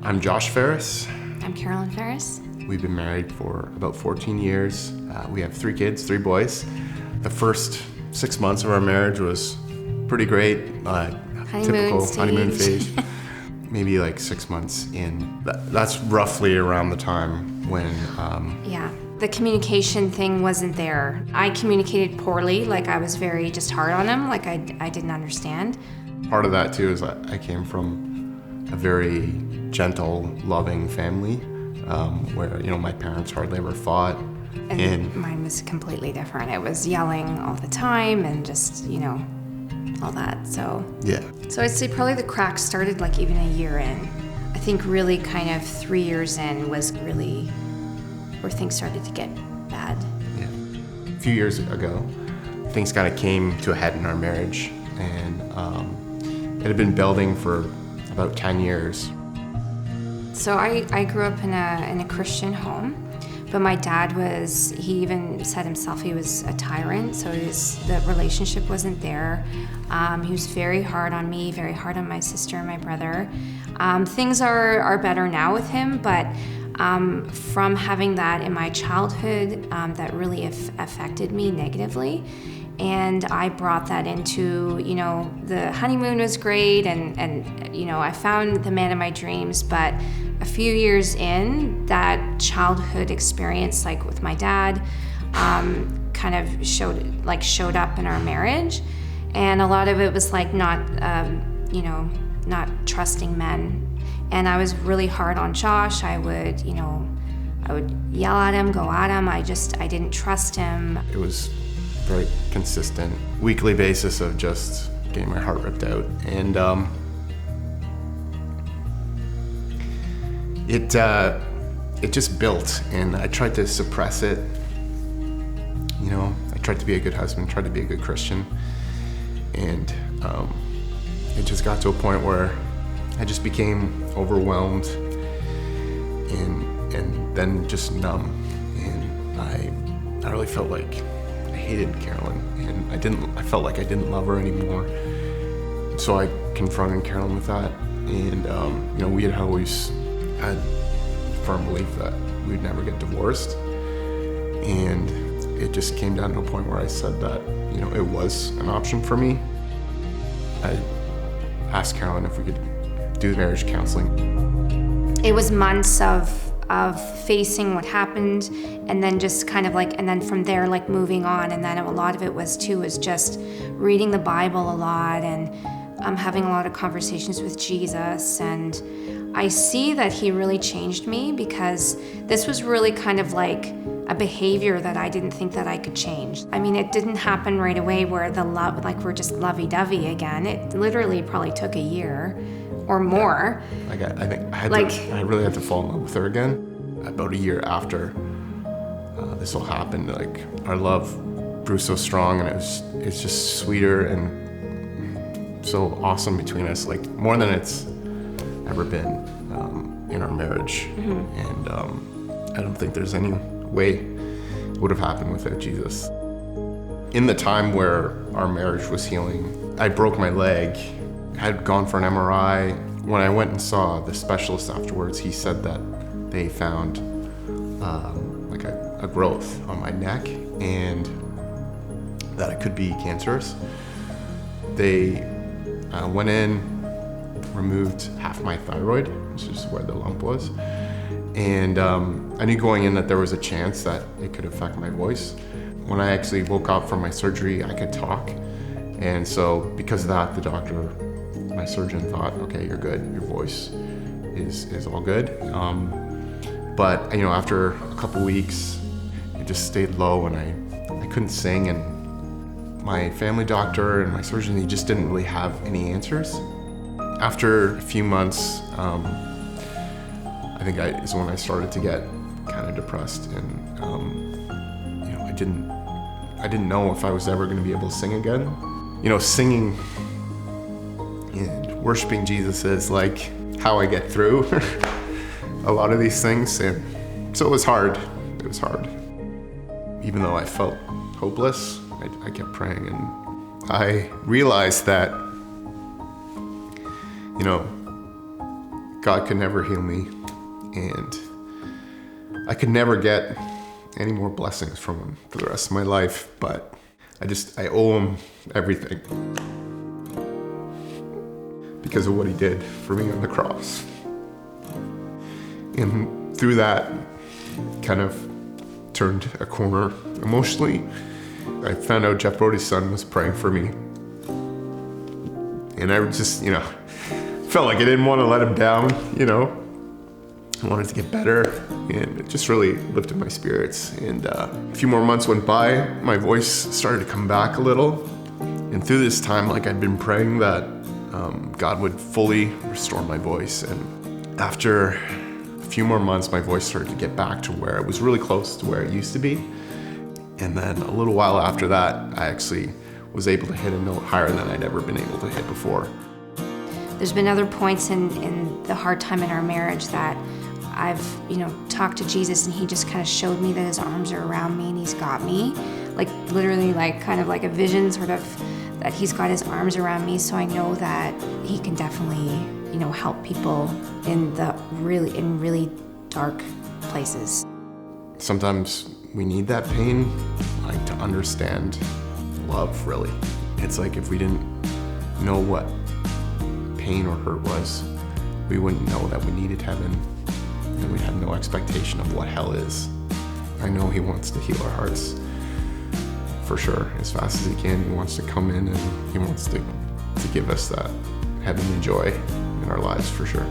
I'm Josh Ferris. I'm Carolyn Ferris. We've been married for about 14 years. We have 3 kids, 3 boys. The first 6 months of our marriage was pretty great. Typical honeymoon phase. Maybe like 6 months in. That's roughly around the time when... The communication thing wasn't there. I communicated poorly, like I was very just hard on him, like I didn't understand. Part of that too is that I came from a very gentle, loving family where, my parents hardly ever fought. And mine was completely different. It was yelling all the time and just, all that, so. Yeah. So I'd say probably the cracks started like even a year in. I think really kind of 3 years in was really where things started to get bad. Yeah. A few years ago, things kind of came to a head in our marriage, and it had been building for about 10 years. So I grew up in a Christian home, but my dad he even said himself he was a tyrant, so the relationship wasn't there. He was very hard on me, very hard on my sister and my brother. Things are better now with him, but from having that in my childhood, that really affected me negatively. And I brought that into, the honeymoon was great and I found the man of my dreams, but a few years in, that childhood experience, like with my dad, kind of showed up in our marriage. And a lot of it was like not trusting men. And I was really hard on Josh. I would yell at him, go at him. I didn't trust him. It was very consistent, weekly basis of just getting my heart ripped out. And it just built, and I tried to suppress it. I tried to be a good husband, tried to be a good Christian. And it just got to a point where I just became overwhelmed and then just numb. And I really felt like I hated Carolyn, and I felt like I didn't love her anymore. So I confronted Carolyn with that, and we had always had firm belief that we'd never get divorced. And it just came down to a point where I said that, it was an option for me. I asked Carolyn if we could do marriage counseling. It was months of facing what happened, and then just kind of and then from there, moving on. And then a lot of it was just reading the Bible a lot and having a lot of conversations with Jesus. And I see that he really changed me, because this was really kind of like a behavior that I didn't think that I could change. I mean, it didn't happen right away where we're just lovey-dovey again. It literally probably took a year or more. Yeah. I think I really had to fall in love with her again. About a year after this all happened, our love grew so strong, and it's just sweeter and so awesome between us, more than it's ever been in our marriage. Mm-hmm. And I don't think there's any way it would have happened without Jesus. In the time where our marriage was healing, I broke my leg, had gone for an MRI. When I went and saw the specialist afterwards, he said that they found a growth on my neck and that it could be cancerous. They went in, removed half my thyroid, which is where the lump was. And I knew going in that there was a chance that it could affect my voice. When I actually woke up from my surgery, I could talk. And so because of that, my surgeon thought, okay, you're good. Your voice is all good. But after a couple weeks, it just stayed low, and I couldn't sing. And my family doctor and my surgeon, he just didn't really have any answers. After a few months, I think is when I started to get kind of depressed, and I didn't know if I was ever going to be able to sing again. Singing and worshiping Jesus is how I get through a lot of these things, and so it was hard. It was hard. Even though I felt hopeless, I kept praying, and I realized that God could never heal me, and I could never get any more blessings from him for the rest of my life, but I owe him everything because of what he did for me on the cross. And through that, kind of turned a corner emotionally. I found out Jeff Brody's son was praying for me. And I just, felt like I didn't want to let him down, I wanted to get better, and it just really lifted my spirits. And a few more months went by, my voice started to come back a little. And through this time, I'd been praying that God would fully restore my voice. And after a few more months, my voice started to get back to where it was really close to where it used to be. And then a little while after that, I actually was able to hit a note higher than I'd ever been able to hit before. There's been other points in the hard time in our marriage that I've, talked to Jesus, and he just kind of showed me that his arms are around me and he's got me. Literally kind of like a vision sort of that he's got his arms around me, so I know that he can definitely, help people in really dark places. Sometimes we need that pain, to understand love, really. It's like if we didn't know what pain or hurt was, we wouldn't know that we needed heaven, and we'd have no expectation of what hell is. I know he wants to heal our hearts, for sure, as fast as he can. He wants to come in and he wants to give us that heavenly joy in our lives, for sure.